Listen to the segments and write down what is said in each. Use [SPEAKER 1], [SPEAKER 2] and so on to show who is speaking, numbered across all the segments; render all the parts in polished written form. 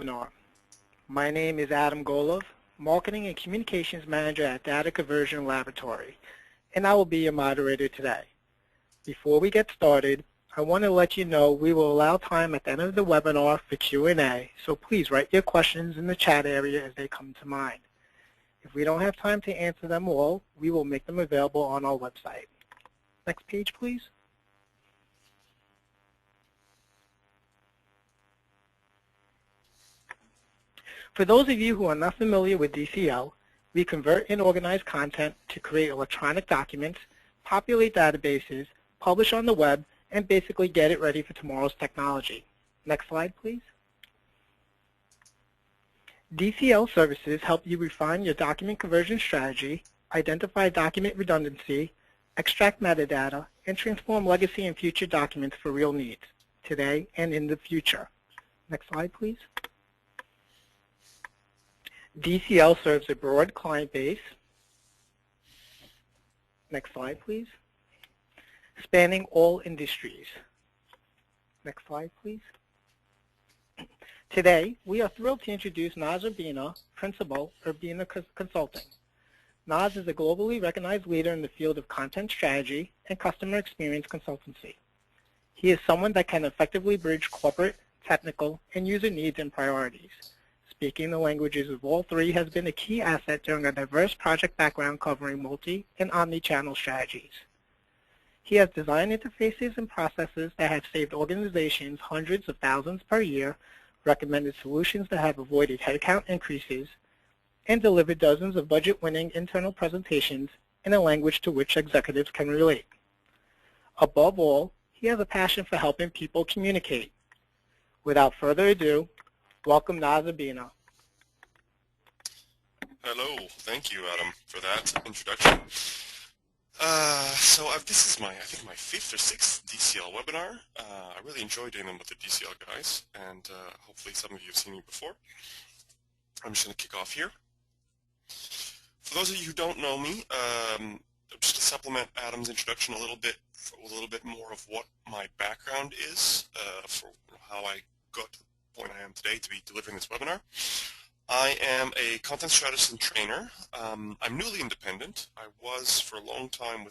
[SPEAKER 1] webinar. My name is Adam Golov, Marketing and Communications Manager at Data Conversion Laboratory, and I will be your moderator today. Before we get started, I want to let you know we will allow time at the end of the webinar for Q&A, so please write your questions in the chat area as they come to mind. If we don't have time to answer them all, we will make them available on our website. Next page, please. For those of you who are not familiar with DCL, we convert and organize content to create electronic documents, populate databases, publish on the web, and basically get it ready for tomorrow's technology. Next slide, please. DCL services help you refine your document conversion strategy, identify document redundancy, extract metadata, and transform legacy and future documents for real needs, today and in the future. Next slide, please. DCL serves a broad client base. Next slide, please. Spanning all industries. Next slide, please. Today, we are thrilled to introduce Noz Urbina, Principal, Urbina Consulting. Noz is a globally recognized leader in the field of content strategy and customer experience consultancy. He is someone that can effectively bridge corporate, technical, and user needs and priorities. Speaking the languages of all three has been a key asset during a diverse project background covering multi- and omni-channel strategies. He has designed interfaces and processes that have saved organizations hundreds of thousands per year, recommended solutions that have avoided headcount increases, and delivered dozens of budget-winning internal presentations in a language to which executives can relate. Above all, he has a passion for helping people communicate. Without further ado, welcome Noz Urbina.
[SPEAKER 2] Hello, thank you, Adam, for that introduction. This is I think my 5th or 6th DCL webinar. I really enjoy doing them with the DCL guys, and hopefully some of you have seen me before. I'm just going to kick off here. For those of you who don't know me, just to supplement Adam's introduction a little bit more of what my background is for how I got to the point I am today to be delivering this webinar. I am a content strategist and trainer. I'm newly independent. I was for a long time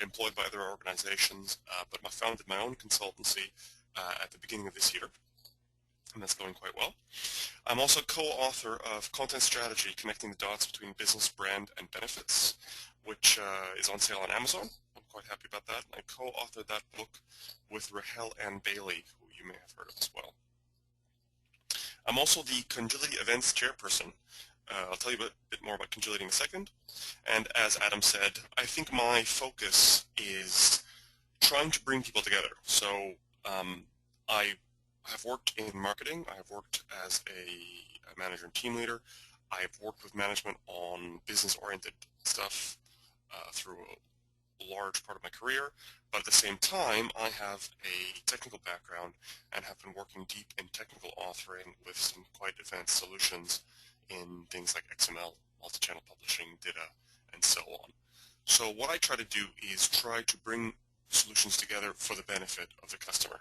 [SPEAKER 2] employed by other organizations, but I founded my own consultancy at the beginning of this year, and that's going quite well. I'm also co-author of Content Strategy, Connecting the Dots Between Business, Brand, and Benefits, which is on sale on Amazon. I'm quite happy about that. I co-authored that book with Rahel Ann Bailey, who you may have heard of as well. I'm also the Conditional Events Chairperson. I'll tell you a bit more about Conditional in a second. And as Adam said, I think my focus is trying to bring people together. So I have worked in marketing. I have worked as a manager and team leader. I have worked with management on business-oriented stuff through a large part of my career, but at the same time I have a technical background and have been working deep in technical authoring with some quite advanced solutions in things like XML, multi-channel publishing, DITA, and so on. So what I try to do is try to bring solutions together for the benefit of the customer.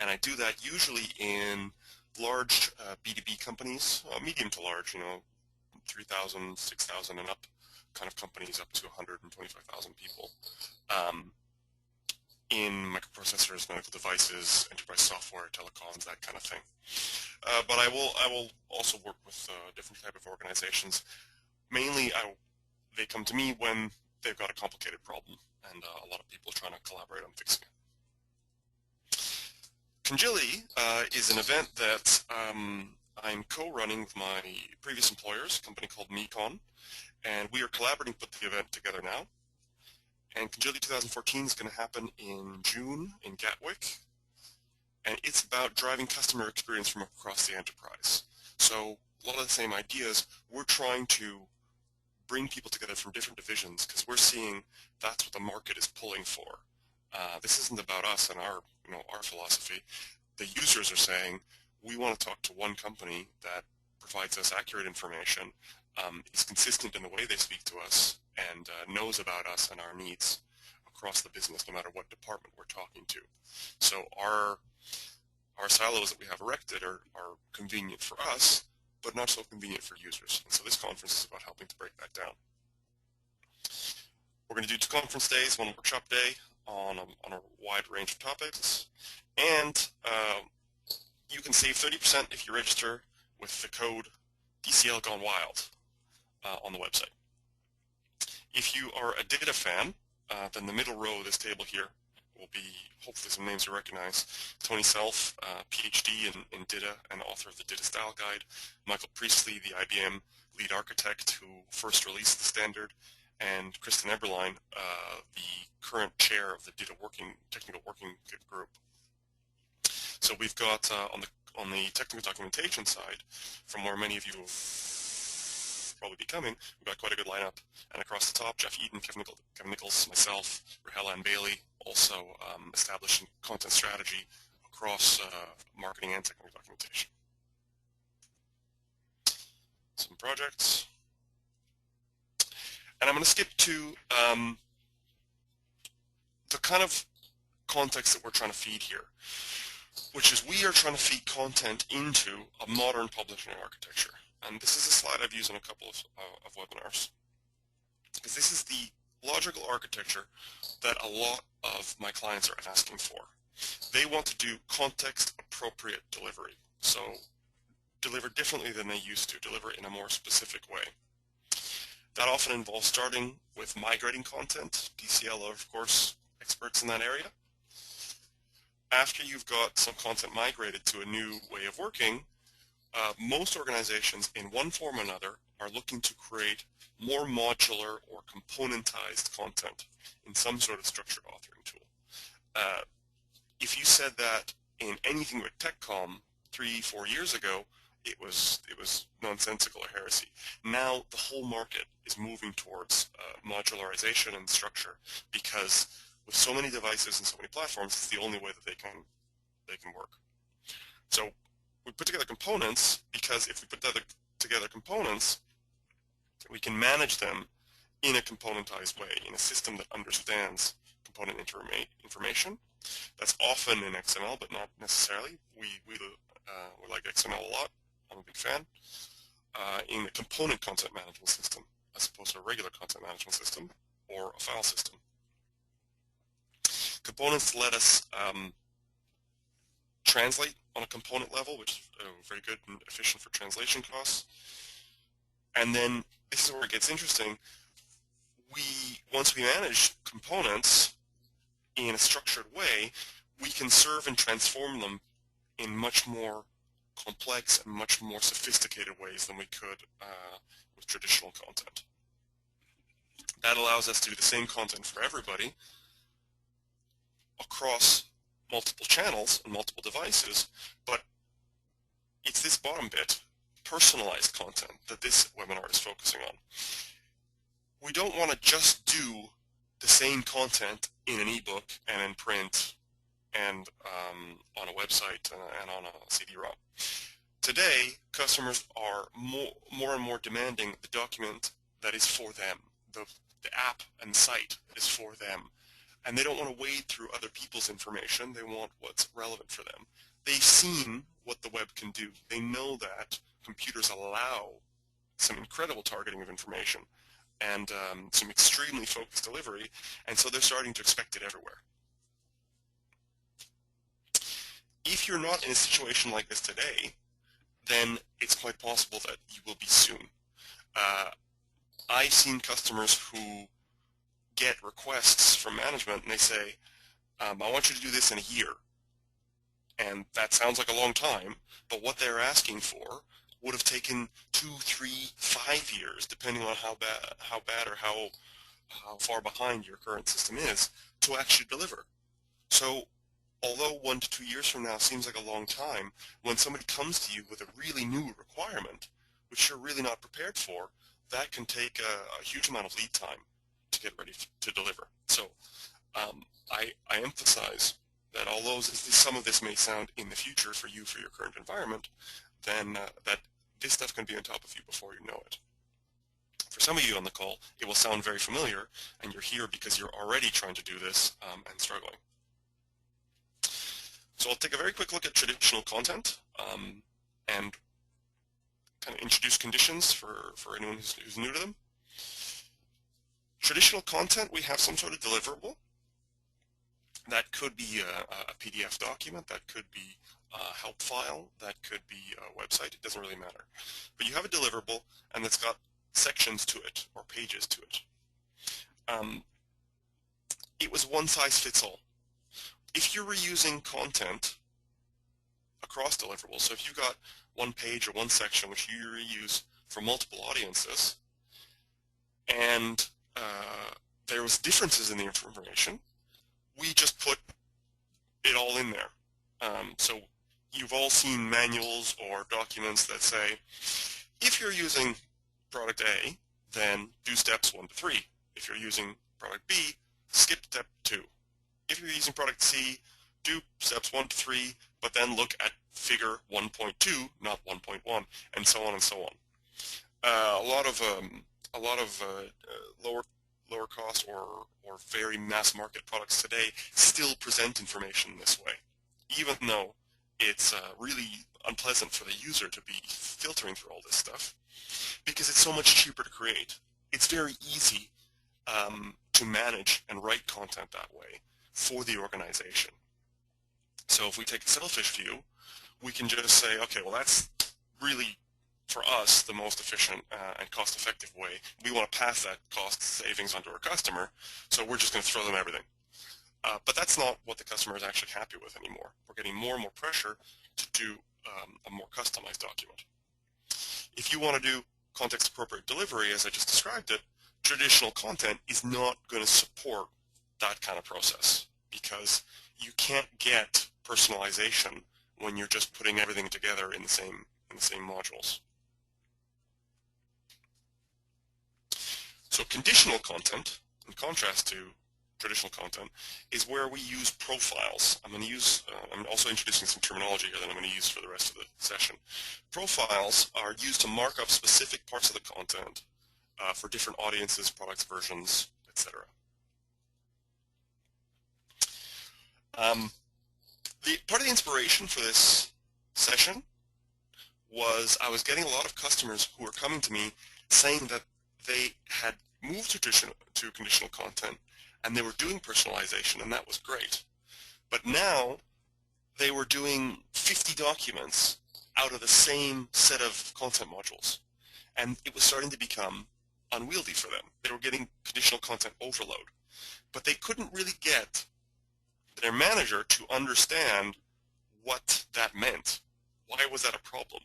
[SPEAKER 2] And I do that usually in large B2B companies, medium to large, 3,000, 6,000 and up kind of companies up to 125,000 people in microprocessors, medical devices, enterprise software, telecoms, that kind of thing. But I will also work with different type of organizations. Mainly, they come to me when they've got a complicated problem, and a lot of people are trying to collaborate on fixing it. Conditional is an event that I'm co-running with my previous employers, a company called Mecon, and we are collaborating to put the event together now. And Conditional 2014 is going to happen in June in Gatwick, and it's about driving customer experience from across the enterprise. So a lot of the same ideas. We're trying to bring people together from different divisions because we're seeing that's what the market is pulling for. This isn't about us and our philosophy. The users are saying, we want to talk to one company that provides us accurate information, is consistent in the way they speak to us, and knows about us and our needs across the business, no matter what department we're talking to. So our silos that we have erected are convenient for us, but not so convenient for users. And so this conference is about helping to break that down. We're going to do 2 conference days, 1 workshop day on a wide range of topics. And you can save 30% if you register with the code DCL Gone Wild on the website. If you are a DITA fan, then the middle row of this table here will be hopefully some names you recognize. Tony Self, PhD in DITA and author of the DITA Style Guide. Michael Priestley, the IBM lead architect who first released the standard. And Kristen Eberlein, the current chair of the DITA technical working group. So we've got on the technical documentation side, from where many of you will probably be coming, we've got quite a good lineup. And across the top, Jeff Eaton, Kevin Nichols, myself, Rahel Ann Bailey, also establishing content strategy across marketing and technical documentation. Some projects. And I'm going to skip to the kind of context that we're trying to feed here, which is we are trying to feed content into a modern publishing architecture. And this is a slide I've used in a couple of webinars, because this is the logical architecture that a lot of my clients are asking for. They want to do context-appropriate delivery, so deliver differently than they used to, deliver in a more specific way. That often involves starting with migrating content. DCL are, of course, experts in that area. After you've got some content migrated to a new way of working, most organizations, in one form or another, are looking to create more modular or componentized content in some sort of structured authoring tool. If you said that in anything but TechCom 3-4 years ago, it was nonsensical or heresy. Now the whole market is moving towards modularization and structure, because with so many devices and so many platforms, it's the only way that they can work. So we put together components, because if we put together components, we can manage them in a componentized way, in a system that understands component information. That's often in XML, but not necessarily. We like XML a lot. I'm a big fan. In a component content management system, as opposed to a regular content management system or a file system. Components let us translate on a component level, which is very good and efficient for translation costs. And then this is where it gets interesting. Once we manage components in a structured way, we can serve and transform them in much more complex and much more sophisticated ways than we could with traditional content. That allows us to do the same content for everybody across multiple channels and multiple devices, but it's this bottom bit, personalized content, that this webinar is focusing on. We don't want to just do the same content in an ebook and in print and on a website and on a CD-ROM. Today, customers are more and more demanding the document that is for them, the app and site that is for them. And they don't want to wade through other people's information. They want what's relevant for them. They've seen what the web can do. They know that computers allow some incredible targeting of information and some extremely focused delivery, and so they're starting to expect it everywhere. If you're not in a situation like this today, then it's quite possible that you will be soon. I've seen customers who get requests from management and they say, I want you to do this in a year. And that sounds like a long time, but what they're asking for would have taken 2, 3, 5 years, depending on how bad or how far behind your current system is, to actually deliver. So although 1 to 2 years from now seems like a long time, when somebody comes to you with a really new requirement, which you're really not prepared for, that can take a huge amount of lead time to get ready to deliver. So I emphasize that although some of this may sound in the future for you, for your current environment, then that this stuff can be on top of you before you know it. For some of you on the call, it will sound very familiar, and you're here because you're already trying to do this and struggling. So I'll take a very quick look at traditional content and kind of introduce conditions for anyone who's new to them. Traditional content, we have some sort of deliverable. That could be a PDF document, that could be a help file, that could be a website, it doesn't really matter. But you have a deliverable and it's got sections to it or pages to it. It was one size fits all. If you're reusing content across deliverables, so if you've got one page or one section which you reuse for multiple audiences, and there was differences in the information, we just put it all in there. So you've all seen manuals or documents that say, if you're using product A, then do steps 1 to 3. If you're using product B, skip step 2. If you're using product C, do steps 1 to 3, but then look at figure 1.2, not 1.1, and so on and so on. A lot of lower cost or very mass market products today still present information this way, even though it's really unpleasant for the user to be filtering through all this stuff, because it's so much cheaper to create. It's very easy to manage and write content that way for the organization. So if we take a selfish view, we can just say, okay, well, that's really, for us, the most efficient and cost-effective way. We want to pass that cost savings onto our customer, so we're just going to throw them everything. But that's not what the customer is actually happy with anymore. We're getting more and more pressure to do a more customized document. If you want to do context-appropriate delivery, as I just described it, traditional content is not going to support that kind of process, because you can't get personalization when you're just putting everything together in the same modules. So conditional content, in contrast to traditional content, is where we use profiles. I'm also introducing some terminology here that I'm going to use for the rest of the session. Profiles are used to mark up specific parts of the content for different audiences, products, versions, etc. Part of the inspiration for this session was I was getting a lot of customers who were coming to me saying that they had moved to conditional content and they were doing personalization, and that was great. But now they were doing 50 documents out of the same set of content modules, and it was starting to become unwieldy for them. They were getting conditional content overload, but they couldn't really get their manager to understand what that meant. Why was that a problem?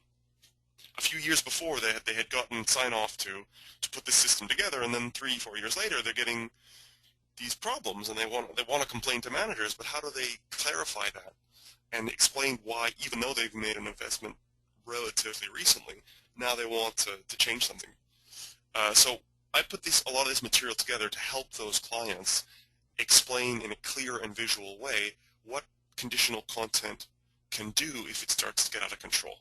[SPEAKER 2] A few years before, they had gotten sign-off to put this system together, and then 3-4 years later, they're getting these problems, and they want to complain to managers. But how do they clarify that and explain why, even though they've made an investment relatively recently, now they want to change something? So I put a lot of this material together to help those clients explain in a clear and visual way what conditional content can do if it starts to get out of control.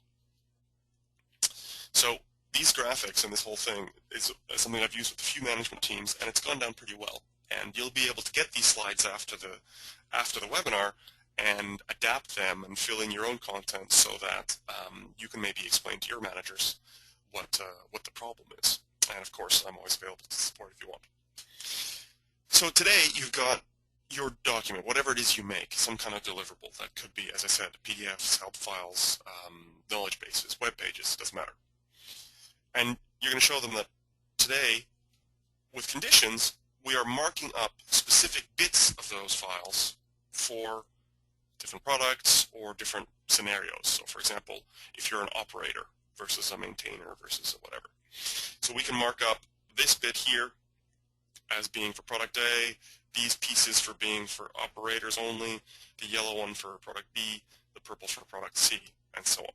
[SPEAKER 2] So these graphics and this whole thing is something I've used with a few management teams, and it's gone down pretty well. And you'll be able to get these slides after the webinar and adapt them and fill in your own content so that you can maybe explain to your managers what the problem is. And of course, I'm always available to support if you want. So today you've got your document, whatever it is you make, some kind of deliverable. That could be, as I said, PDFs, help files, knowledge bases, web pages, doesn't matter. And you're going to show them that today, with conditions, we are marking up specific bits of those files for different products or different scenarios. So for example, if you're an operator versus a maintainer versus a whatever. So we can mark up this bit here as being for product A, these pieces for being for operators only, the yellow one for product B, the purple for product C, and so on.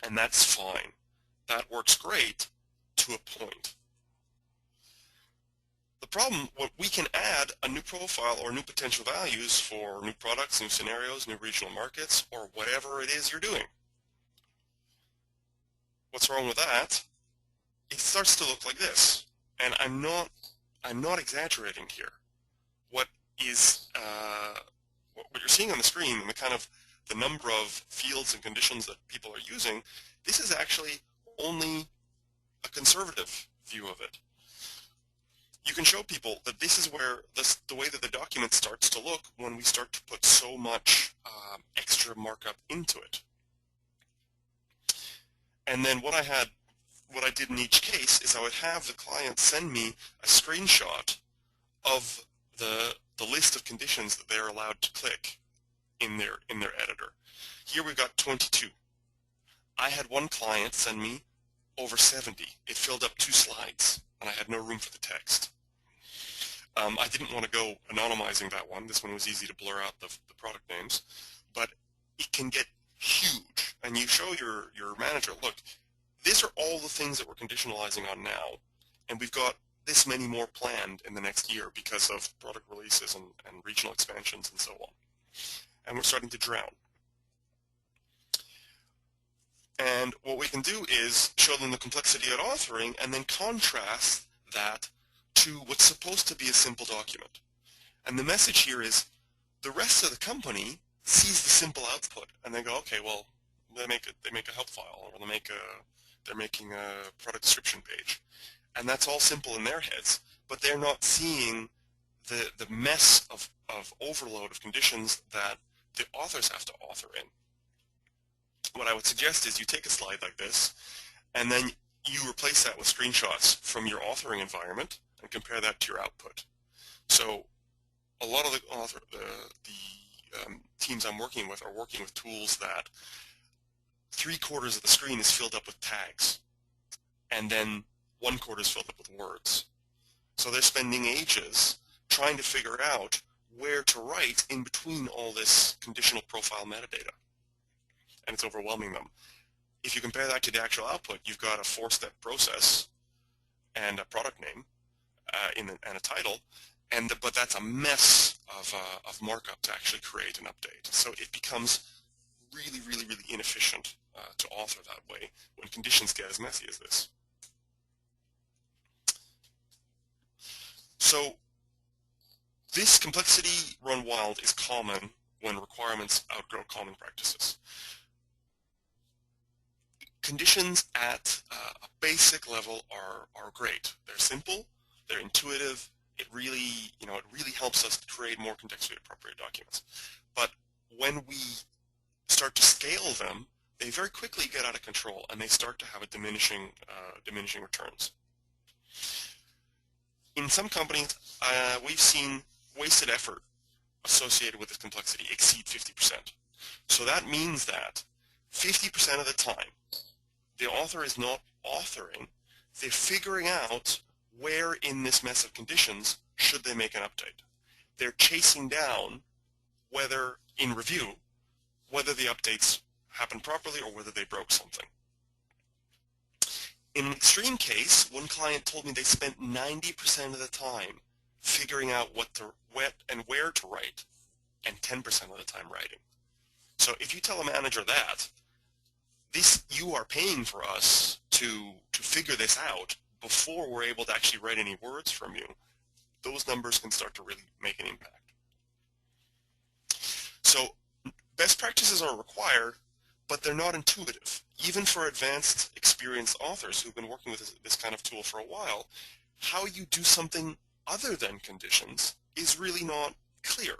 [SPEAKER 2] And that's fine. That works great to a point. The problem, we can add a new profile or new potential values for new products, new scenarios, new regional markets, or whatever it is you're doing. What's wrong with that? It starts to look like this. And I'm not exaggerating here. What you're seeing on the screen, and the the number of fields and conditions that people are using, this is actually only a conservative view of it. You can show people that this is where the way that the document starts to look when we start to put so much extra markup into it. And then what I did in each case is I would have the client send me a screenshot of the list of conditions that they're allowed to click in their editor. Here we've got 22. I had one client send me over 70. It filled up 2 slides, and I had no room for the text. I didn't want to go anonymizing that one. This one was easy to blur out the product names, but it can get huge. And you show your manager, look, these are all the things that we're conditionalizing on now, and we've got this many more planned in the next year because of product releases and regional expansions and so on. And we're starting to drown. And what we can do is show them the complexity of authoring and then contrast that to what's supposed to be a simple document. And the message here is the rest of the company sees the simple output and they go, okay, well, they make a help file, or they're making a product description page. And that's all simple in their heads, but they're not seeing the mess of overload of conditions that the authors have to author in. What I would suggest is you take a slide like this, and then you replace that with screenshots from your authoring environment and compare that to your output. So a lot of the teams I'm working with are working with tools that 3/4 of the screen is filled up with tags, and then 1/4 is filled up with words. So they're spending ages trying to figure out where to write in between all this conditional profile metadata. And it's overwhelming them. If you compare that to the actual output, you've got a 4-step process and a product name and a title, but that's a mess of markup to actually create an update. So it becomes really, really, really inefficient to author that way when conditions get as messy as this. So this complexity run wild is common when requirements outgrow common practices. Conditions at a basic level are great. They're simple, they're intuitive. It really helps us create more contextually appropriate documents. But when we start to scale them, they very quickly get out of control and they start to have a diminishing returns. In some companies, we've seen wasted effort associated with this complexity exceed 50%. So that means that 50% of the time, the author is not authoring, they're figuring out where in this mess of conditions should they make an update. They're chasing down whether, in review, whether the updates happened properly or whether they broke something. In an extreme case, one client told me they spent 90% of the time figuring out what and where to write, and 10% of the time writing. So if you tell a manager that, you are paying for us to figure this out before we're able to actually write any words from you, those numbers can start to really make an impact. So best practices are required, but they're not intuitive. Even for advanced, experienced authors who've been working with this kind of tool for a while, how you do something other than conditions is really not clear.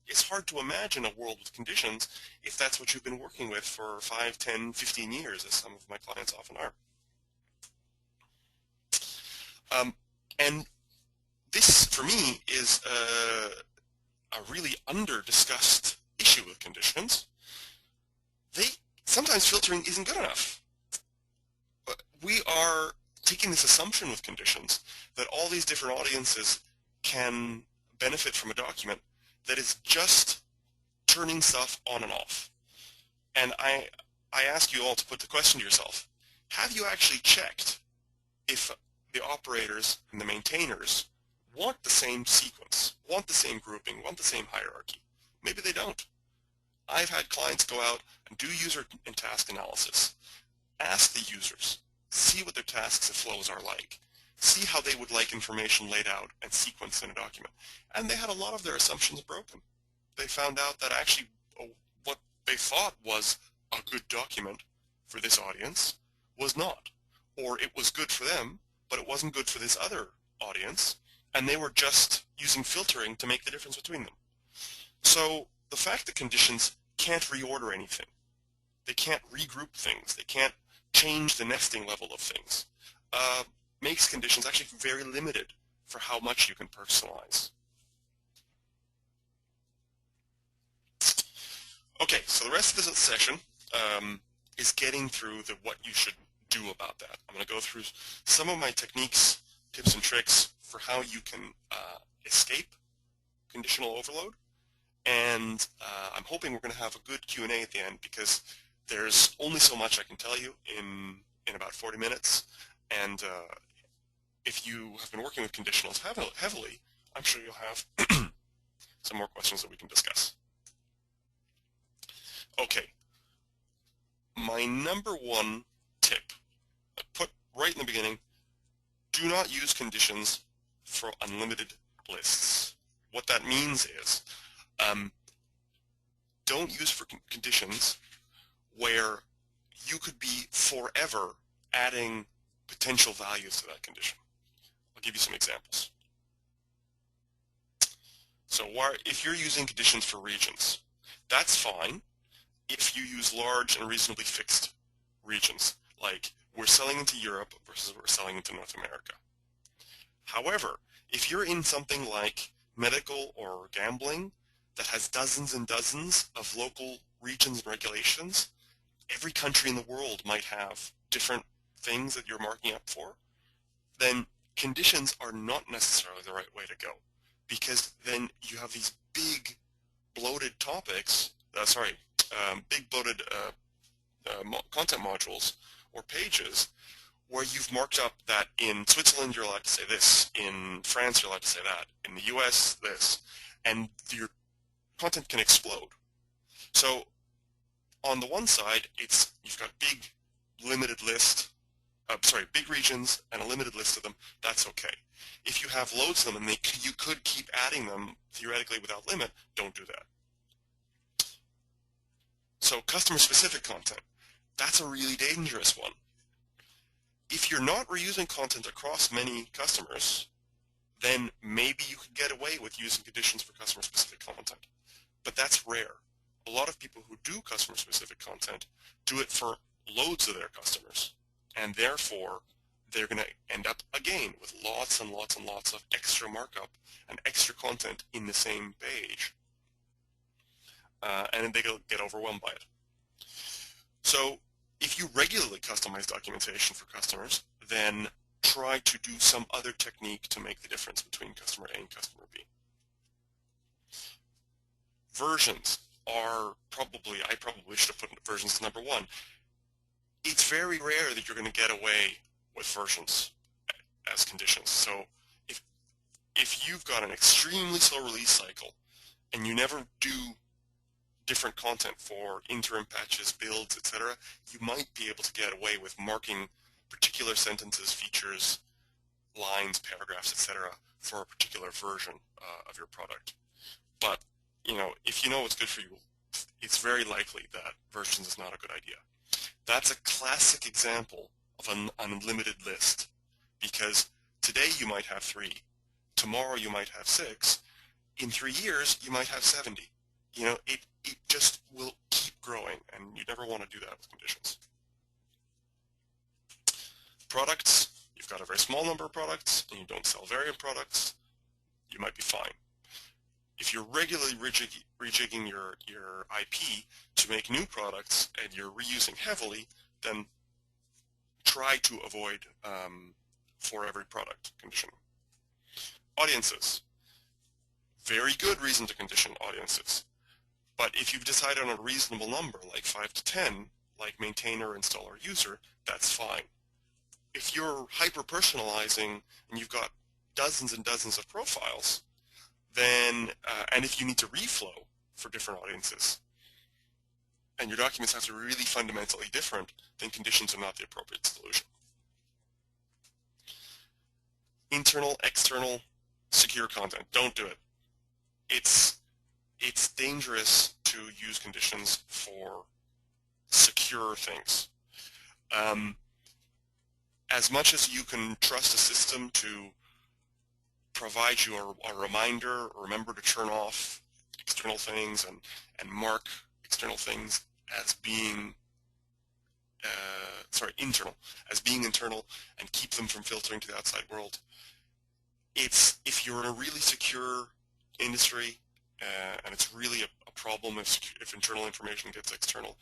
[SPEAKER 2] It's hard to imagine a world with conditions if that's what you've been working with for 5, 10, 15 years, as some of my clients often are. And this, for me, is a really under-discussed issue with conditions. Sometimes filtering isn't good enough. We are taking this assumption with conditions that all these different audiences can benefit from a document that is just turning stuff on and off. And I ask you all to put the question to yourself, have you actually checked if the operators and the maintainers want the same sequence, want the same grouping, want the same hierarchy? Maybe they don't. I've had clients go out and do user and task analysis, ask the users, see what their tasks and flows are like, see how they would like information laid out and sequenced in a document. And they had a lot of their assumptions broken. They found out that actually what they thought was a good document for this audience was not. Or it was good for them, but it wasn't good for this other audience, and they were just using filtering to make the difference between them. So the fact that conditions can't reorder anything, they can't regroup things, they can't change the nesting level of things, makes conditions actually very limited for how much you can personalize. Okay, so the rest of this session is getting through what you should do about that. I'm going to go through some of my techniques, tips and tricks for how you can escape conditional overload, and I'm hoping we're going to have a good Q&A at the end, because there's only so much I can tell you in about 40 minutes, and if you have been working with conditionals heavily, I'm sure you'll have some more questions that we can discuss. Okay, my number one tip, I put right in the beginning, do not use conditions for unlimited lists. What that means is, don't use for conditions where you could be forever adding potential values to that condition. I'll give you some examples. So if you're using conditions for regions, that's fine if you use large and reasonably fixed regions, like we're selling into Europe versus we're selling into North America. However, if you're in something like medical or gambling that has dozens and dozens of local regions and regulations, every country in the world might have different things that you're marking up for, then conditions are not necessarily the right way to go, because then you have these big bloated topics, big bloated content modules or pages where you've marked up that in Switzerland you're allowed to say this, in France you're allowed to say that, in the US this, and your content can explode. So on the one side, you've got big limited list, big regions and a limited list of them, that's okay. If you have loads of them and you could keep adding them theoretically without limit, don't do that. So customer-specific content, that's a really dangerous one. If you're not reusing content across many customers, then maybe you could get away with using conditions for customer-specific content. But that's rare. A lot of people who do customer-specific content do it for loads of their customers, and therefore they're going to end up again with lots and lots and lots of extra markup and extra content in the same page, and they get overwhelmed by it. So if you regularly customize documentation for customers, then try to do some other technique to make the difference between customer A and customer B. Versions are I probably should have put versions as number one. It's very rare that you're going to get away with versions as conditions. So if you've got an extremely slow release cycle and you never do different content for interim patches, builds, etc., you might be able to get away with marking particular sentences, features, lines, paragraphs, etc., for a particular version of your product. But if you know what's good for you, it's very likely that versions is not a good idea. That's a classic example of an unlimited list, because today you might have 3, tomorrow you might have 6, in 3 years you might have 70. It just will keep growing, and you never want to do that with conditions. Products, you've got a very small number of products, and you don't sell variant products, you might be fine. If you're regularly rejigging your IP to make new products and you're reusing heavily, then try to avoid for every product conditioning. Audiences. Very good reason to condition audiences. But if you've decided on a reasonable number, like 5 to 10, like maintainer, installer, user, that's fine. If you're hyper-personalizing and you've got dozens and dozens of profiles, then, and if you need to reflow for different audiences, and your documents have to be really fundamentally different, then conditions are not the appropriate solution. Internal, external, secure content. Don't do it. It's dangerous to use conditions for secure things. As much as you can trust a system to provide you a reminder, or remember to turn off external things and mark external things as being internal and keep them from filtering to the outside world. If you're in a really secure industry and it's really a problem if internal information gets external,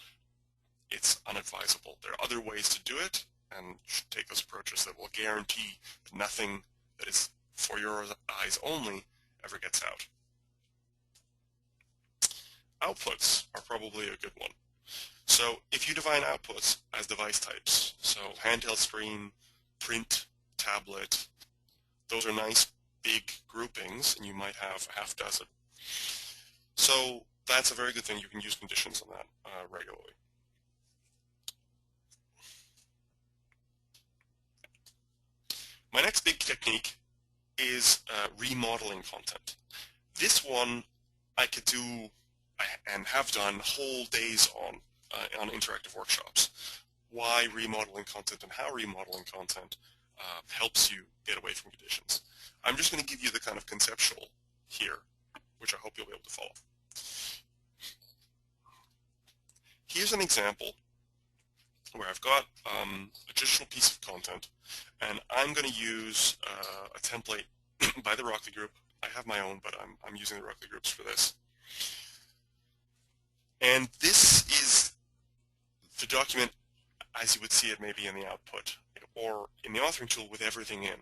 [SPEAKER 2] it's unadvisable. There are other ways to do it, and you should take those approaches that will guarantee that nothing that is for your eyes only ever gets out. Outputs are probably a good one. So if you define outputs as device types, so handheld screen, print, tablet, those are nice big groupings, and you might have a half dozen. So that's a very good thing. You can use conditions on that regularly. My next big technique is remodeling content. This one I could do and have done whole days on interactive workshops. Why remodeling content and how remodeling content helps you get away from conditions. I'm just going to give you the kind of conceptual here, which I hope you'll be able to follow. Here's an example where I've got a traditional piece of content, and I'm going to use a template by the Rockley Group. I have my own, but I'm using the Rockley Groups for this. And this is the document as you would see it maybe in the output or in the authoring tool with everything in.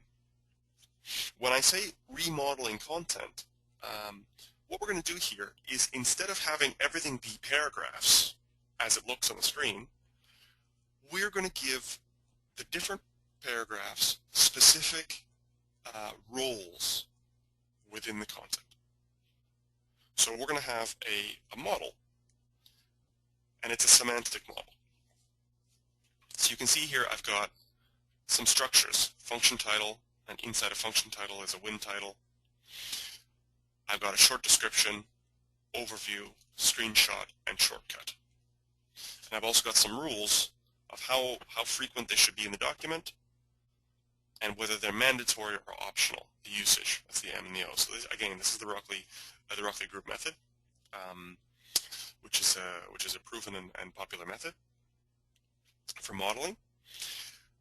[SPEAKER 2] When I say remodeling content, what we're going to do here is, instead of having everything be paragraphs as it looks on the screen, we're going to give the different paragraphs specific roles within the content. So we're going to have a model, and it's a semantic model. So you can see here I've got some structures, function title, and inside a function title is a win title. I've got a short description, overview, screenshot, and shortcut. And I've also got some rules of how frequent they should be in the document and whether they're mandatory or optional, the usage. That's the M and the O. So this, again, this is the Rockley group method, which is a proven and popular method for modeling.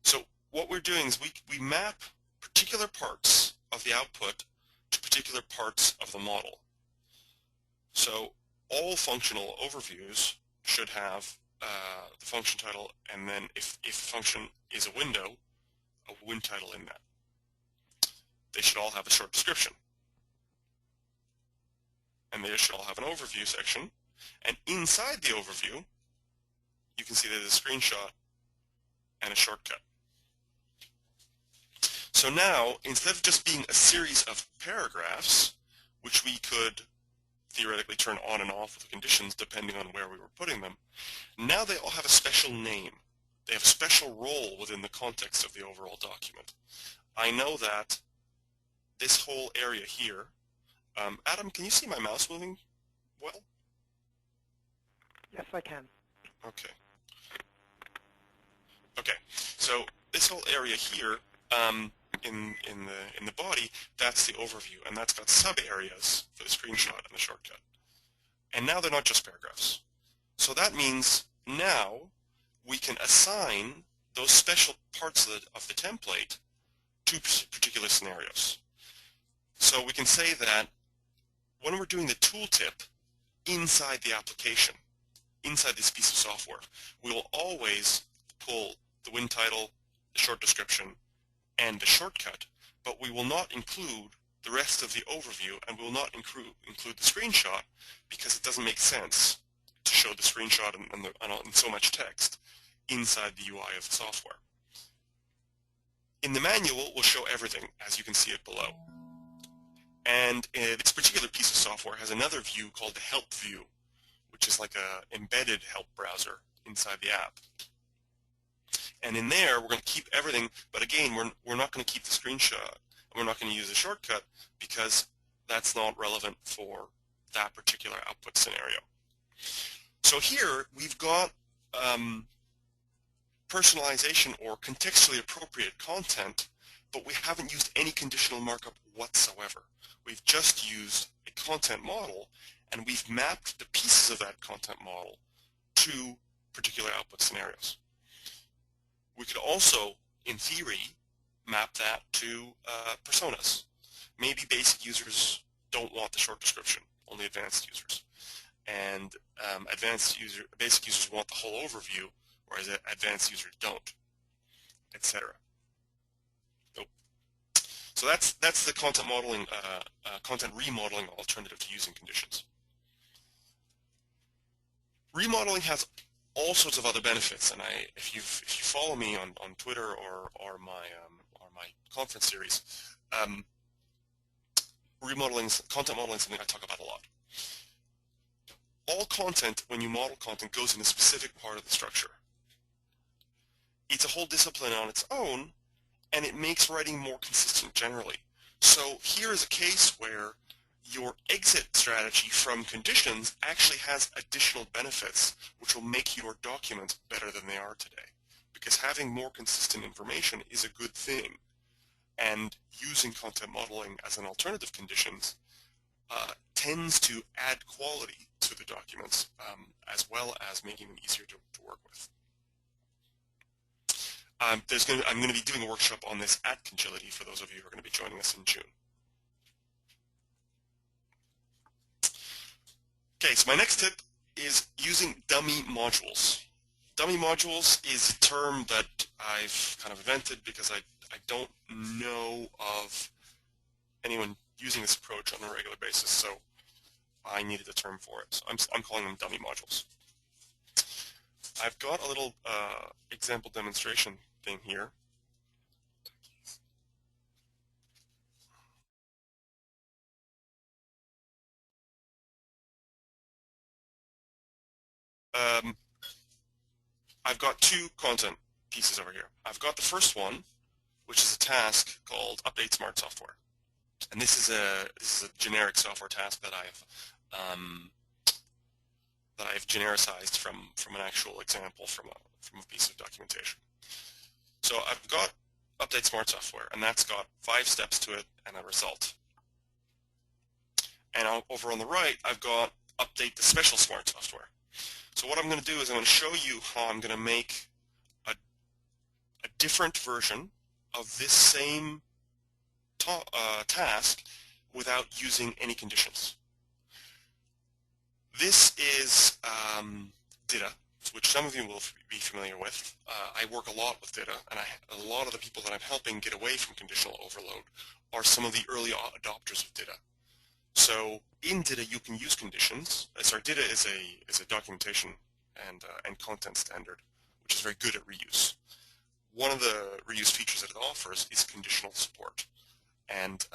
[SPEAKER 2] So what we're doing is we map particular parts of the output to particular parts of the model. So all functional overviews should have the function title, and then if the function is a window, a win title in that. They should all have a short description. And they should all have an overview section. And inside the overview, you can see there's a screenshot and a shortcut. So now, instead of just being a series of paragraphs, which we could theoretically turn on and off with conditions depending on where we were putting them, now they all have a special name. They have a special role within the context of the overall document. I know that this whole area here, Adam, can you see my mouse moving well?
[SPEAKER 1] Yes, I can.
[SPEAKER 2] Okay. Okay, so this whole area here, in the body, that's the overview, and that's got sub-areas for the screenshot and the shortcut. And now they're not just paragraphs. So that means now we can assign those special parts of the template to particular scenarios. So we can say that when we're doing the tooltip inside the application, inside this piece of software, we will always pull the win title, the short description, and the shortcut, but we will not include the rest of the overview, and we will not include the screenshot, because it doesn't make sense to show the screenshot and so much text inside the UI of the software. In the manual, we'll show everything, as you can see it below. And this particular piece of software has another view called the help view, which is like an embedded help browser inside the app. And in there, we're going to keep everything, but again, we're not going to keep the screenshot, and we're not going to use the shortcut, because that's not relevant for that particular output scenario. So here we've got personalization or contextually appropriate content, but we haven't used any conditional markup whatsoever. We've just used a content model, and we've mapped the pieces of that content model to particular output scenarios. We could also, in theory, map that to personas. Maybe basic users don't want the short description, only advanced users. And basic users want the whole overview, whereas advanced users don't, etc. So that's the content modeling, content remodeling alternative to using conditions. Remodeling has all sorts of other benefits, and if you follow me on Twitter or my conference series, content modeling is something I talk about a lot. All content, when you model content, goes in a specific part of the structure. It's a whole discipline on its own, and it makes writing more consistent generally. So here is a case where your exit strategy from conditions actually has additional benefits which will make your documents better than they are today. Because having more consistent information is a good thing. And using content modeling as an alternative conditions tends to add quality to the documents as well as making them easier to work with. I'm going to be doing a workshop on this at Conditional for those of you who are going to be joining us in June. Okay, so my next tip is using dummy modules. Dummy modules is a term that I've kind of invented because I don't know of anyone using this approach on a regular basis, so I needed a term for it. So I'm calling them dummy modules. I've got a little example demonstration thing here. I've got two content pieces over here. I've got the first one, which is a task called Update Smart Software, and this is a generic software task that I've genericized from an actual example from a piece of documentation. So I've got Update Smart Software, and that's got 5 steps to it and a result. And over on the right, I've got Update the Special Smart Software. So what I'm going to do is I'm going to show you how I'm going to make a different version of this same task without using any conditions. This is DITA, which some of you will be familiar with. I work a lot with DITA, and a lot of the people that I'm helping get away from conditional overload are some of the early adopters of DITA. So in DITA, you can use conditions. Sorry, DITA is a documentation and content standard, which is very good at reuse. One of the reuse features that it offers is conditional support, and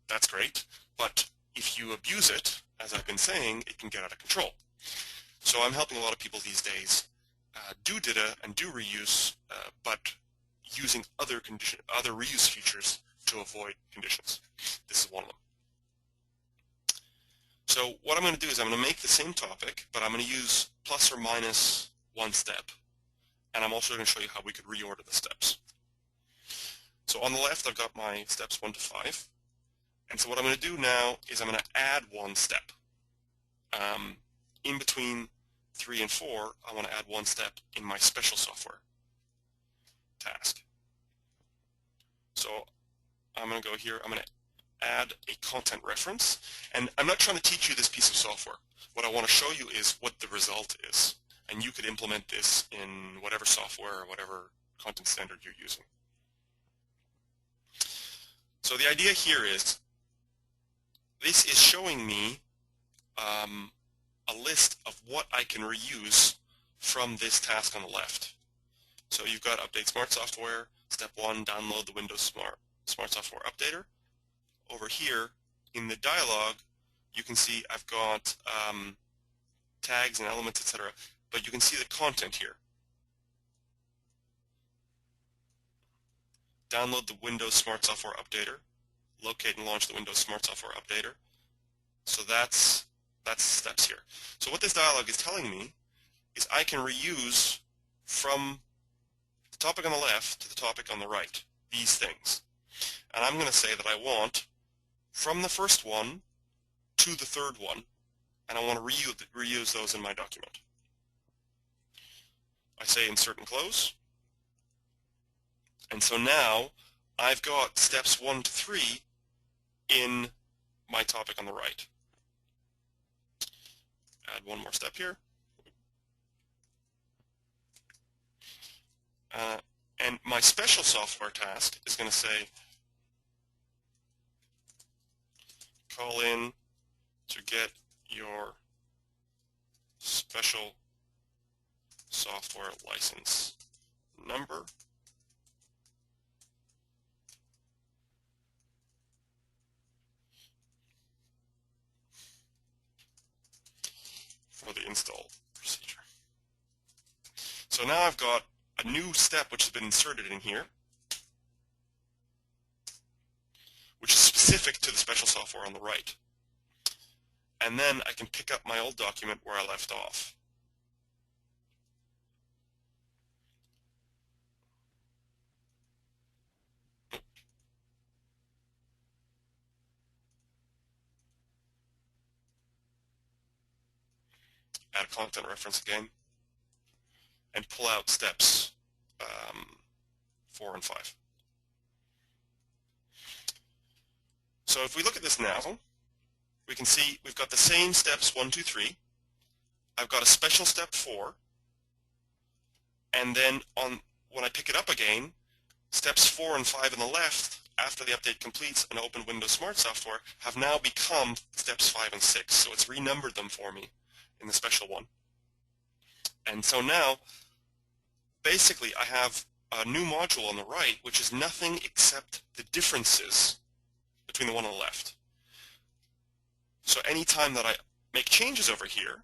[SPEAKER 2] that's great. But if you abuse it, as I've been saying, it can get out of control. So I'm helping a lot of people these days do DITA and do reuse, but using other reuse features to avoid conditions. This is one of them. So what I'm going to do is I'm going to make the same topic, but I'm going to use plus or minus 1 step. And I'm also going to show you how we could reorder the steps. So on the left, I've got my steps 1 to 5. And so what I'm going to do now is I'm going to add 1 step. In between 3 and 4, I want to add 1 step in my special software task. So I'm going to go here. I'm going to add a content reference. And I'm not trying to teach you this piece of software. What I want to show you is what the result is. And you could implement this in whatever software or whatever content standard you're using. So the idea here is this is showing me a list of what I can reuse from this task on the left. So you've got Update Smart Software. Step 1, download the Windows Smart Software Updater. Over here in the dialog, you can see I've got tags and elements, etc. But you can see the content here. Download the Windows Smart Software Updater. Locate and launch the Windows Smart Software Updater. So that's That's steps here. So what this dialog is telling me is I can reuse from the topic on the left to the topic on the right, these things. And I'm going to say that I want from the first one to the third one, and I want to reuse those in my document. I say insert and close. And so now I've got steps 1 to 3 in my topic on the right. Add one more step here. And my special software task is going to say, call in to get your special software license number. For the install procedure. So now I've got a new step which has been inserted in here, which is specific to the special software on the right. And then I can pick up my old document where I left off. Add a content reference again, and pull out steps 4 and 5. So if we look at this now, we can see we've got the same steps 1, 2, 3. I've got a special step 4, and then when I pick it up again, steps 4 and 5 on the left, after the update completes and open Windows Smart Software, have now become steps 5 and 6. So it's renumbered them for me in the special one. And so now, basically, I have a new module on the right, which is nothing except the differences between the one on the left. So anytime that I make changes over here,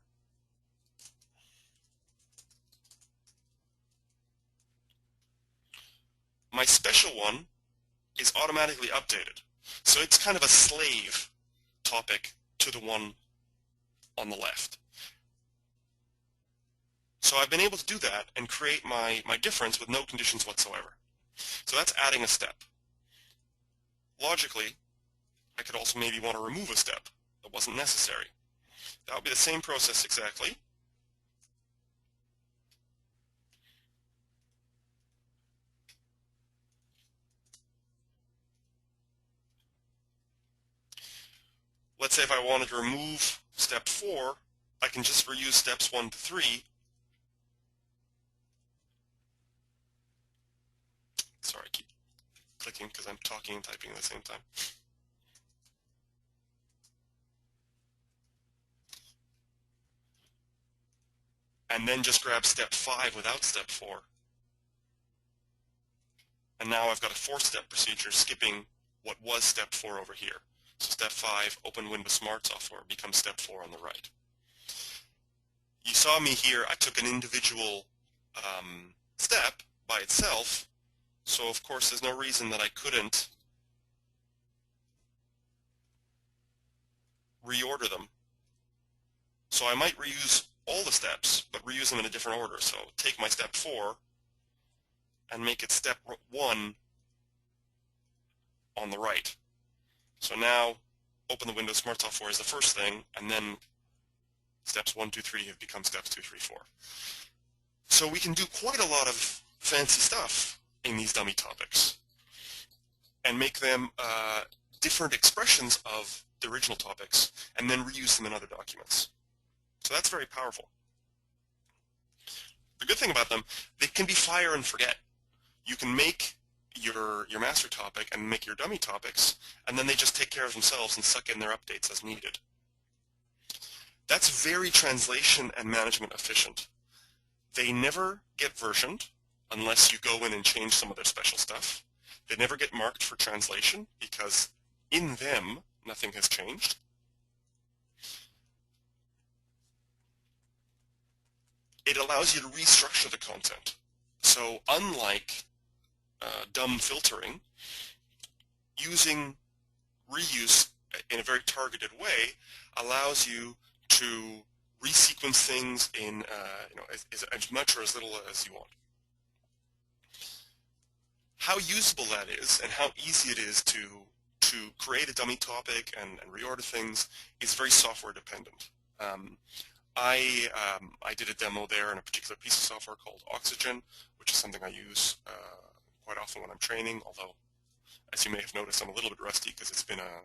[SPEAKER 2] my special one is automatically updated. So it's kind of a slave topic to the one on the left. So I've been able to do that and create my difference with no conditions whatsoever. So that's adding a step. Logically, I could also maybe want to remove a step that wasn't necessary. That would be the same process exactly. Let's say if I wanted to remove step 4, I can just reuse steps 1 to 3. Sorry, I keep clicking because I'm talking and typing at the same time. And then just grab step 5 without step 4. And now I've got a 4-step procedure skipping what was step 4 over here. So step 5, open Windows Smart Software, becomes step 4 on the right. You saw me here, I took an individual step by itself, so of course there's no reason that I couldn't reorder them. So I might reuse all the steps, but reuse them in a different order. So take my step 4 and make it step 1 on the right. So now open the Windows Smart Software as the first thing, and then steps 1, 2, 3 have become steps 2, 3, 4. So we can do quite a lot of fancy stuff in these dummy topics and make them different expressions of the original topics and then reuse them in other documents. So that's very powerful. The good thing about them, they can be fire and forget. You can make your master topic and make your dummy topics, and then they just take care of themselves and suck in their updates as needed. That's very translation and management efficient. They never get versioned unless you go in and change some of their special stuff. They never get marked for translation because in them nothing has changed. It allows you to restructure the content. So unlike dumb filtering, using reuse in a very targeted way allows you to resequence things in as much or as little as you want. How usable that is and how easy it is to create a dummy topic and reorder things is very software dependent. I did a demo there in a particular piece of software called Oxygen, which is something I use quite often when I'm training, although, as you may have noticed, I'm a little bit rusty because it's been a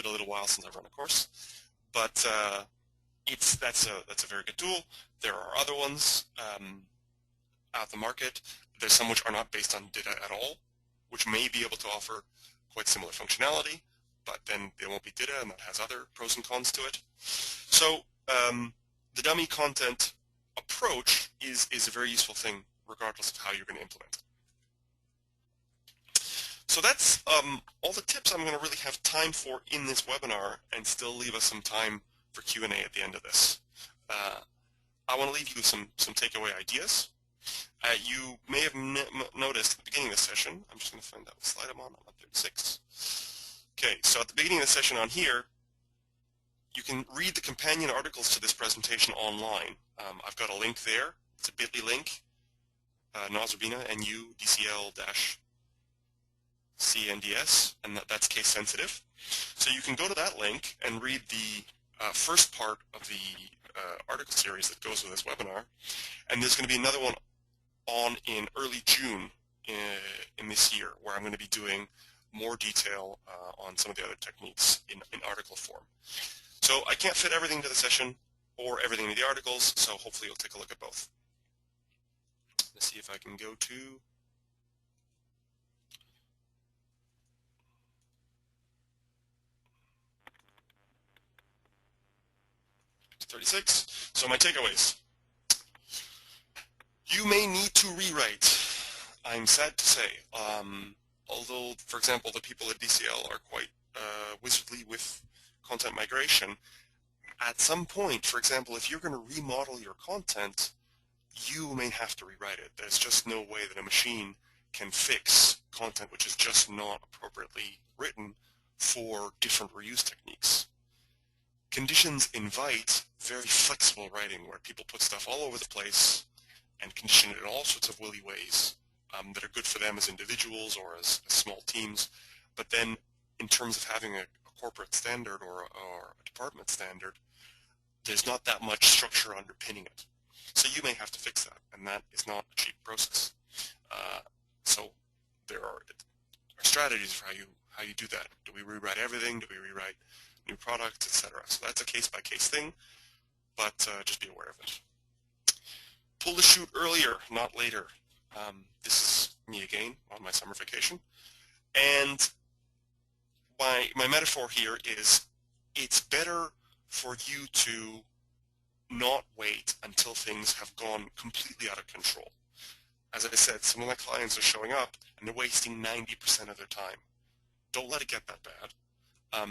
[SPEAKER 2] little while since I've run a course. But that's a very good tool. There are other ones out the market. There's some which are not based on DITA at all, which may be able to offer quite similar functionality, but then they won't be DITA, and that has other pros and cons to it. So the dummy content approach is a very useful thing, regardless of how you're going to implement it. So that's all the tips I'm going to really have time for in this webinar, and still leave us some time for Q&A at the end of this. I want to leave you with some takeaway ideas. You may have noticed at the beginning of the session, I'm just going to find out what slide I'm on 36. Okay, so at the beginning of the session on here, you can read the companion articles to this presentation online. I've got a link there. It's a bit.ly link, Noz Urbina, NU, DCL-CNDS, and that's case sensitive. So you can go to that link and read the first part of the article series that goes with this webinar. And there's going to be another one on in early June in this year, where I'm going to be doing more detail on some of the other techniques in article form. So I can't fit everything to the session or everything into the articles, so hopefully you'll take a look at both. Let's see if I can go to 36. So my takeaways. You may need to rewrite. I'm sad to say. Although, for example, the people at DCL are quite wizardly with content migration, at some point, for example, if you're going to remodel your content, you may have to rewrite it. There's just no way that a machine can fix content which is just not appropriately written for different reuse techniques. Conditions invite very flexible writing where people put stuff all over the place and condition it in all sorts of willy ways that are good for them as individuals or as small teams. But then in terms of having a corporate standard or a department standard, there's not that much structure underpinning it. So you may have to fix that, and that is not a cheap process. So there are strategies for how you do that. Do we rewrite everything? Do we rewrite new products, etc.? So that's a case-by-case thing, but just be aware of it. Pull the chute earlier, not later. This is me again on my summer vacation. And my metaphor here is it's better for you to not wait until things have gone completely out of control. As I said, some of my clients are showing up and they're wasting 90% of their time. Don't let it get that bad.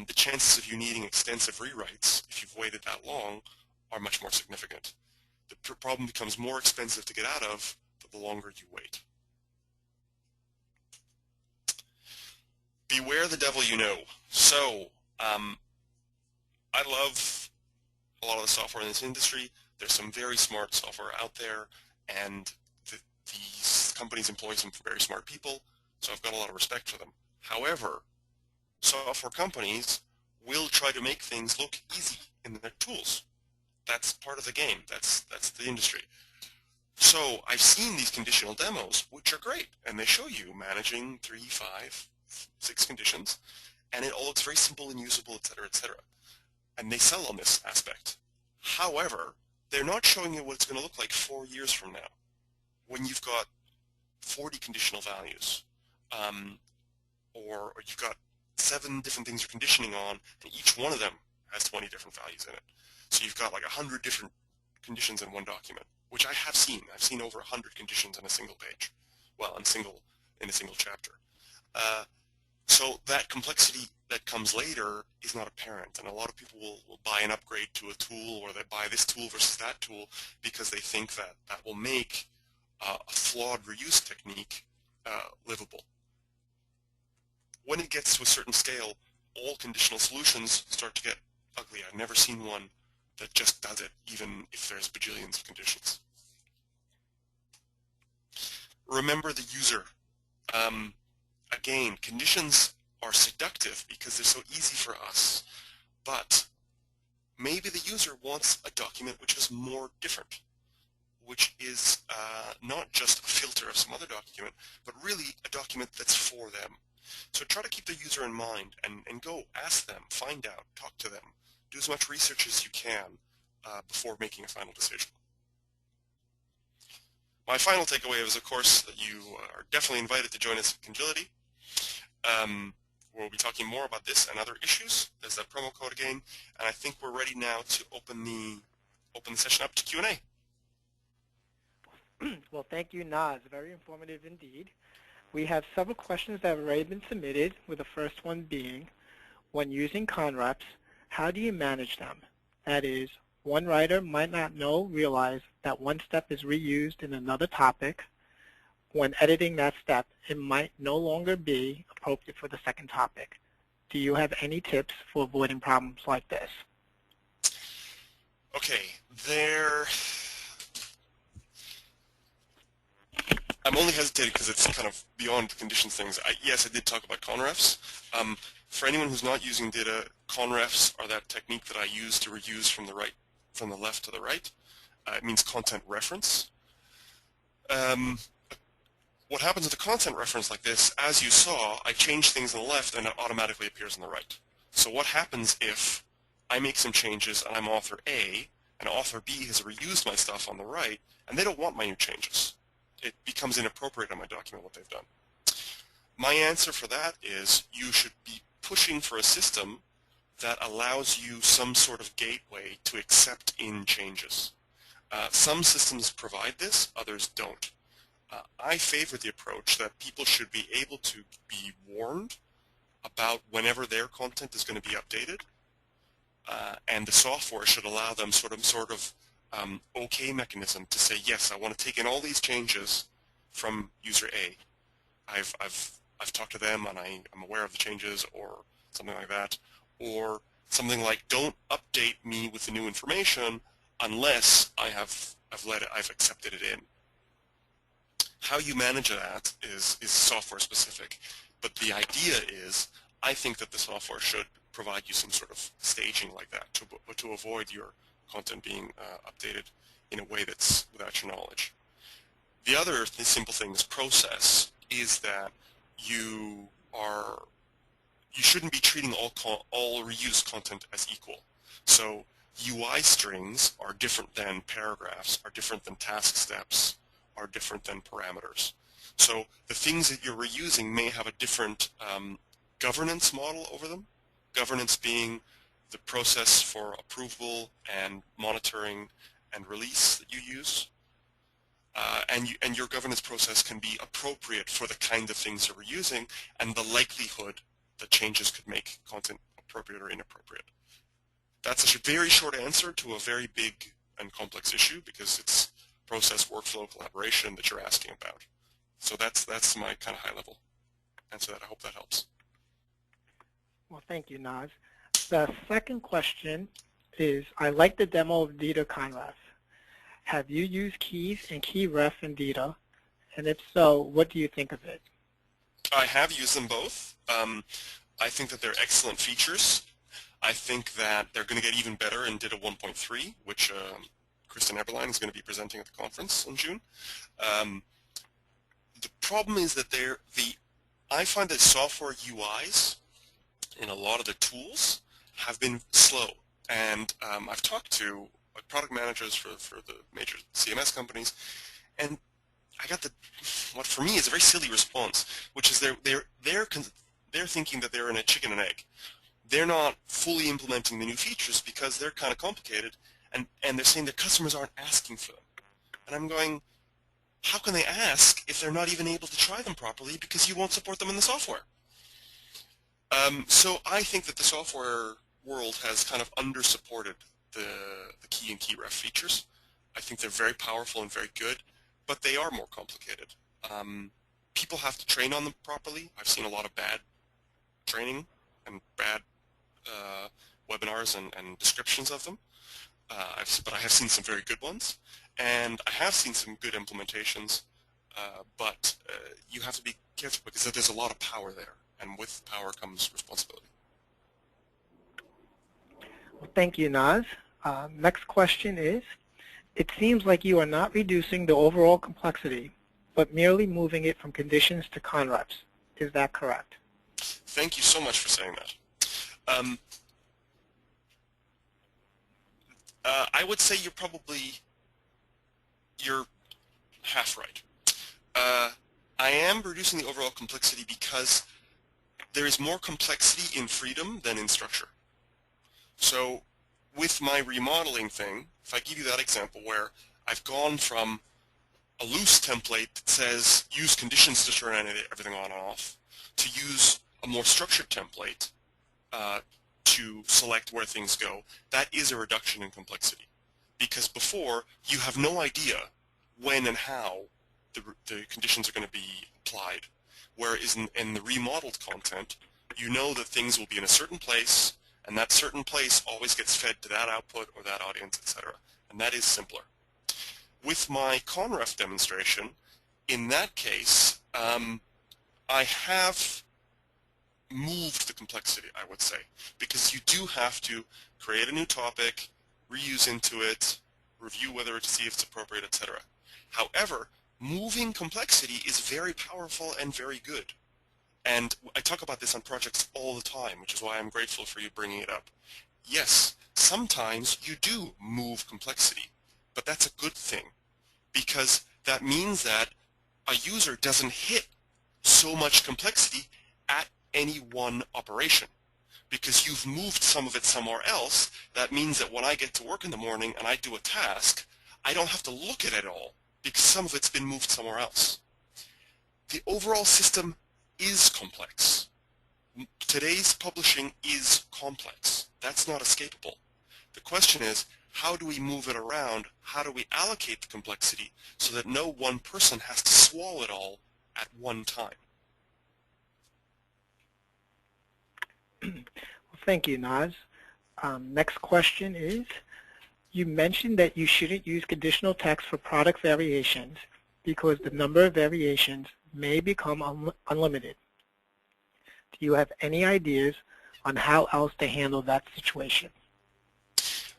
[SPEAKER 2] The chances of you needing extensive rewrites, if you've waited that long, are much more significant. The problem becomes more expensive to get out of the longer you wait. Beware the devil you know. So, I love a lot of the software in this industry. There's some very smart software out there, and these companies employ some very smart people, so I've got a lot of respect for them. However, software companies will try to make things look easy in their tools. That's part of the game. That's the industry. So I've seen these conditional demos, which are great, and they show you managing 3, 5, 6 conditions, and it all looks very simple and usable, etc., etc. And they sell on this aspect. However, they're not showing you what it's going to look like 4 years from now, when you've got 40 conditional values, or you've got 7 different things you're conditioning on, and each one of them has 20 different values in it. So you've got like 100 different conditions in one document, which I have seen. I've seen over 100 conditions on a single page, well, in a single chapter. So that complexity that comes later is not apparent, and a lot of people will buy an upgrade to a tool, or they buy this tool versus that tool because they think that that will make a flawed reuse technique livable. When it gets to a certain scale, all conditional solutions start to get ugly. I've never seen one that just does it, even if there's bajillions of conditions. Remember the user. Again, conditions are seductive because they're so easy for us, but maybe the user wants a document which is more different, which is not just a filter of some other document, but really a document that's for them. So try to keep the user in mind and go ask them, find out, talk to them, do as much research as you can before making a final decision. My final takeaway is, of course, that you are definitely invited to join us at Conditional. We'll be talking more about this and other issues. There's that promo code again, and I think we're ready now to open the session up to Q&A.
[SPEAKER 1] Well, thank you, Noz. Very informative indeed. We have several questions that have already been submitted, with the first one being, when using conrefs, how do you manage them? That is, one writer might not realize that one step is reused in another topic. When editing that step, it might no longer be appropriate for the second topic. Do you have any tips for avoiding problems like this?
[SPEAKER 2] Okay, I'm only hesitating because it's kind of beyond the conditions things. Yes, I did talk about conrefs. For anyone who's not using DITA, conrefs are that technique that I use to reuse from the left to the right. It means content reference. What happens with a content reference like this, as you saw, I change things on the left and it automatically appears on the right. So what happens if I make some changes and I'm author A, and author B has reused my stuff on the right, and they don't want my new changes? It becomes inappropriate on my document what they've done. My answer for that is you should be pushing for a system that allows you some sort of gateway to accept in changes. Some systems provide this, others don't. I favor the approach that people should be able to be warned about whenever their content is going to be updated, and the software should allow them sort of OK mechanism to say, yes, I want to take in all these changes from user A. I've talked to them and I'm aware of the changes, or something like that, or something like, don't update me with the new information unless I've accepted it in. How you manage that is software specific, but the idea is, I think that the software should provide you some sort of staging like that to avoid your content being updated in a way that's without your knowledge. The other simple thing is process, is that you shouldn't be treating all reused content as equal. So UI strings are different than paragraphs, are different than task steps, are different than parameters. So the things that you're reusing may have a different governance model over them. Governance being the process for approval and monitoring and release that you use. And your governance process can be appropriate for the kind of things that we're using and the likelihood that changes could make content appropriate or inappropriate. That's a very short answer to a very big and complex issue, because it's process, workflow, collaboration that you're asking about. So that's my kind of high-level answer. I hope that helps.
[SPEAKER 1] Well, thank you, Noz. The second question is, I like the demo of DITA conref. Have you used keys and key ref in DITA? And if so, what do you think of it?
[SPEAKER 2] I have used them both. I think that they're excellent features. I think that they're going to get even better in DITA 1.3, which Kristen Eberlein is going to be presenting at the conference in June. The problem is that I find that software UIs in a lot of the tools have been slow. And I've talked to product managers for the major CMS companies, and I got what for me is a very silly response, which is they're thinking that they're in a chicken and egg. They're not fully implementing the new features because they're kind of complicated, and they're saying their customers aren't asking for them. And I'm going, how can they ask if they're not even able to try them properly because you won't support them in the software? So I think that the software world has kind of under-supported the key and key ref features. I think they're very powerful and very good, but they are more complicated. People have to train on them properly. I've seen a lot of bad training and bad webinars and descriptions of them. but I have seen some very good ones, and I have seen some good implementations, but you have to be careful because there's a lot of power there, and with power comes responsibility.
[SPEAKER 1] Well, thank you, Noz. Next question is, it seems like you are not reducing the overall complexity, but merely moving it from conditions to conrefs. Is that correct?
[SPEAKER 2] Thank you so much for saying that. I would say you're half right. I am reducing the overall complexity because there is more complexity in freedom than in structure. So with my remodeling thing, if I give you that example where I've gone from a loose template that says use conditions to turn everything on and off to use a more structured template to select where things go, that is a reduction in complexity. Because before, you have no idea when and how the conditions are going to be applied. Whereas in the remodeled content, you know that things will be in a certain place, and that certain place always gets fed to that output or that audience, etc. And that is simpler. With my conref demonstration, in that case, I have moved the complexity, I would say, because you do have to create a new topic, reuse into it, review whether to see if it's appropriate, etc. However, moving complexity is very powerful and very good. And I talk about this on projects all the time, which is why I'm grateful for you bringing it up. Yes, sometimes you do move complexity, but that's a good thing, because that means that a user doesn't hit so much complexity at any one operation. Because you've moved some of it somewhere else, that means that when I get to work in the morning and I do a task, I don't have to look at it all, because some of it's been moved somewhere else. The overall system is complex. Today's publishing is complex. That's not escapable. The question is, how do we move it around? How do we allocate the complexity so that no one person has to swallow it all at one time?
[SPEAKER 1] Well, thank you, Noz. Next question is, you mentioned that you shouldn't use conditional text for product variations because the number of variations may become unlimited. Do you have any ideas on how else to handle that situation?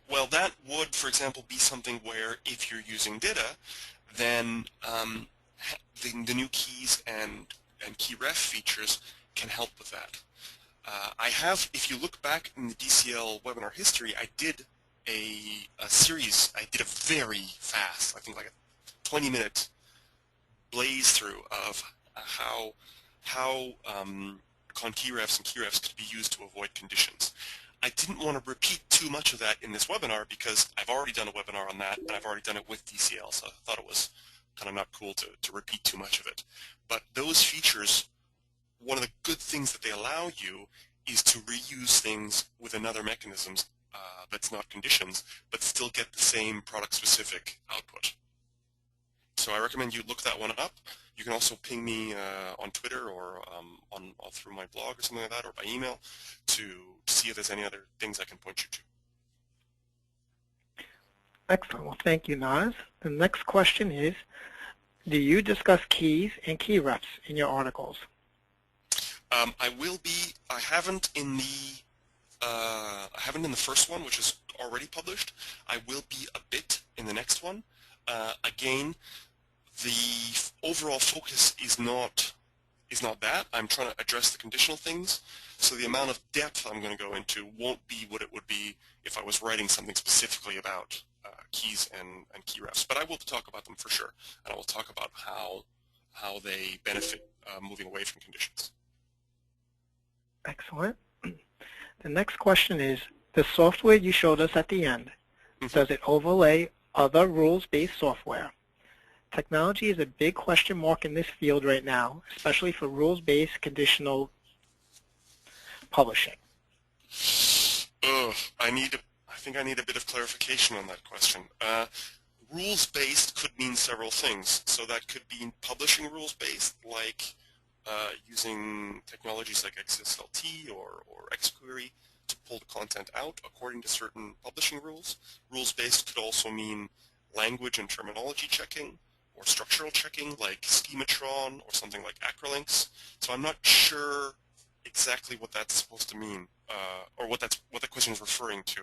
[SPEAKER 2] Well, that would, for example, be something where if you're using DITA, then the new keys and key ref features can help with that. I have, if you look back in the DCL webinar history, I did a series. I did a very fast, I think like a 20-minute blaze through of how con-keyrefs and keyrefs could be used to avoid conditions. I didn't want to repeat too much of that in this webinar because I've already done a webinar on that, and I've already done it with DCL, so I thought it was kind of not cool to repeat too much of it. But those features, one of the good things that they allow you is to reuse things with another mechanisms that's not conditions, but still get the same product-specific output. So I recommend you look that one up. You can also ping me on Twitter or through my blog or something like that, or by email to see if there's any other things I can point you to.
[SPEAKER 1] Excellent. Well, thank you, Noz. The next question is, do you discuss keys and key refs in your articles?
[SPEAKER 2] I will be. I haven't in the first one, which is already published. I will be a bit in the next one. Again, the overall focus is not that. I'm trying to address the conditional things, so the amount of depth I'm going to go into won't be what it would be if I was writing something specifically about keys and key refs. But I will talk about them for sure, and I will talk about how they benefit moving away from conditions.
[SPEAKER 1] Excellent. The next question is, the software you showed us at the end, does it overlay other rules-based software? Technology is a big question mark in this field right now, especially for rules-based conditional publishing.
[SPEAKER 2] I think I need a bit of clarification on that question. Rules-based could mean several things. So that could be publishing rules-based, like using technologies like XSLT or XQuery to pull the content out according to certain publishing rules. Rules-based could also mean language and terminology checking, or structural checking like schematron or something like acrolinks. So I'm not sure exactly what that's supposed to mean, or what the question is referring to.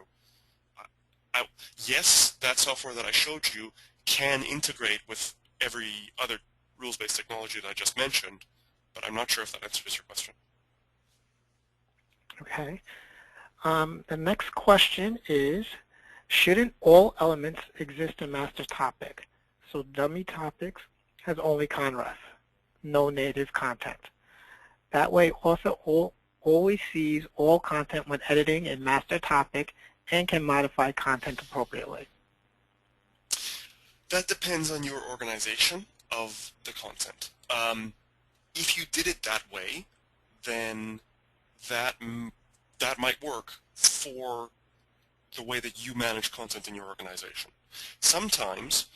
[SPEAKER 2] Yes, that software that I showed you can integrate with every other rules-based technology that I just mentioned, but I'm not sure if that answers your question.
[SPEAKER 1] Okay. The next question is, shouldn't all elements exist in master topic? So dummy topics has only conref, no native content. That way author always sees all content when editing in master topic and can modify content appropriately.
[SPEAKER 2] That depends on your organization of the content. If you did it that way, then that might work for the way that you manage content in your organization. Sometimes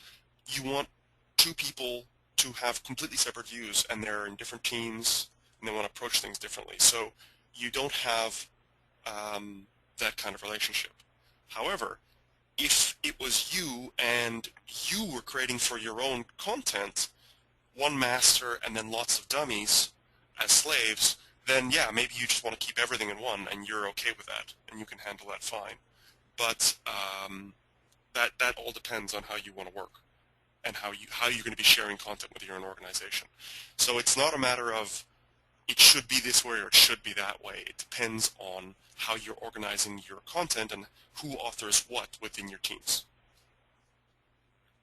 [SPEAKER 2] you want two people to have completely separate views and they're in different teams and they want to approach things differently. So you don't have that kind of relationship. However, if it was you and you were creating for your own content, one master and then lots of dummies as slaves, then yeah, maybe you just want to keep everything in one and you're okay with that and you can handle that fine. But that all depends on how you want to work and how you're going to be sharing content with your own organization. So it's not a matter of it should be this way or it should be that way. It depends on how you're organizing your content and who authors what within your teams.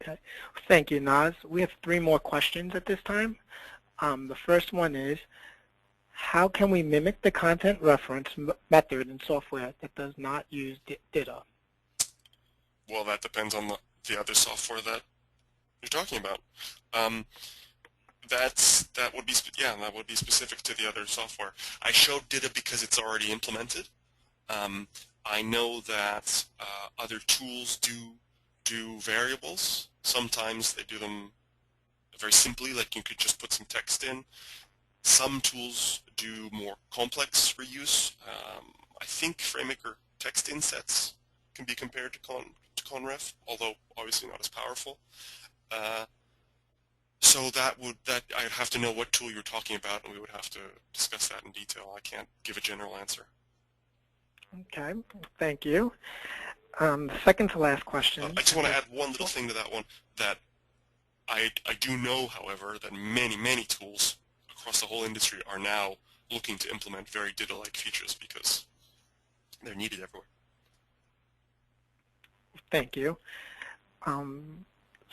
[SPEAKER 1] Okay. Thank you, Noz. We have 3 more questions at this time. The first one is, how can we mimic the content reference method in software that does not use DITA?
[SPEAKER 2] Well, that depends on the other software that you're talking about. That would be specific to the other software. I showed DITA because it's already implemented. I know that other tools do variables. Sometimes they do them very simply, like you could just put some text in. Some tools do more complex reuse. I think FrameMaker text insets can be compared to conref, although obviously not as powerful. So I'd have to know what tool you're talking about, and we would have to discuss that in detail. I can't give a general answer.
[SPEAKER 1] Okay, thank you. The second to last question.
[SPEAKER 2] I just want to add one little thing to that one, that I do know, however, that many tools across the whole industry are now looking to implement very DITA-like features because they're needed everywhere.
[SPEAKER 1] Thank you.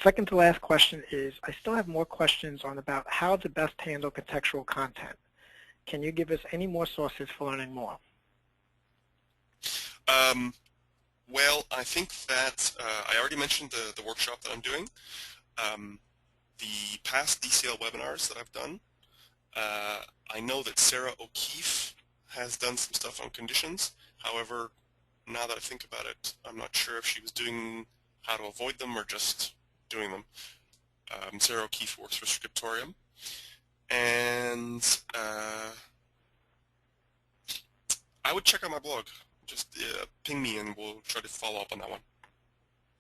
[SPEAKER 1] Second to last question is, I still have more questions about how to best handle contextual content. Can you give us any more sources for learning more?
[SPEAKER 2] Well, I think that I already mentioned the workshop that I'm doing. The past DCL webinars that I've done, I know that Sarah O'Keefe has done some stuff on conditions. However, now that I think about it, I'm not sure if she was doing how to avoid them or just doing them. Sarah O'Keefe works for Scriptorium. And I would check out my blog. Just ping me and we'll try to follow up on that one.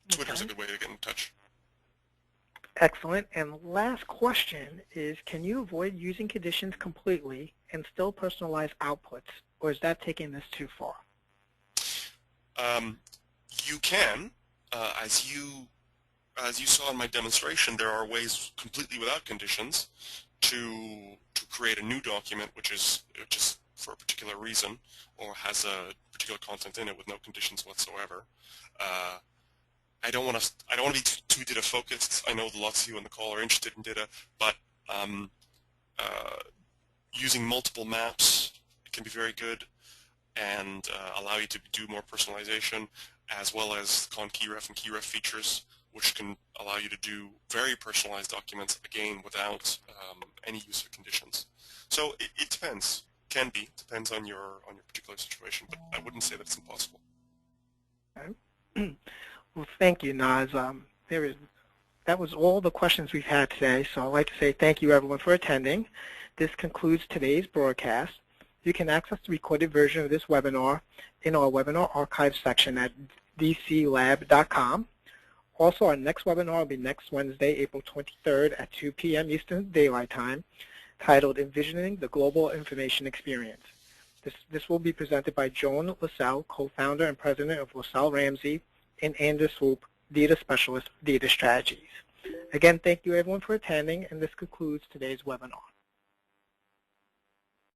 [SPEAKER 2] Twitter's a good way to get in touch.
[SPEAKER 1] Excellent. And last question is, can you avoid using conditions completely and still personalize outputs, or is that taking this too far?
[SPEAKER 2] You can. As you saw in my demonstration, there are ways completely without conditions to create a new document which is for a particular reason or has a particular content in it with no conditions whatsoever. I don't want to be too DITA focused. I know lots of you on the call are interested in DITA, but using multiple maps can be very good and allow you to do more personalization, as well as con-keyref and keyref features, which can allow you to do very personalized documents, again, without any use of conditions. So it depends. Can be. Depends on your particular situation, but I wouldn't say that it's impossible.
[SPEAKER 1] Okay. Well, thank you, Noz. That was all the questions we've had today, so I'd like to say thank you, everyone, for attending. This concludes today's broadcast. You can access the recorded version of this webinar in our webinar archive section at dclab.com. Also, our next webinar will be next Wednesday, April 23rd at 2 p.m. Eastern Daylight Time, titled Envisioning the Global Information Experience. This will be presented by Joan LaSalle, co-founder and president of LaSalle Ramsey, and Anders Swoop, DITA specialist, DITA Strategies. Again, thank you everyone for attending, and this concludes today's webinar.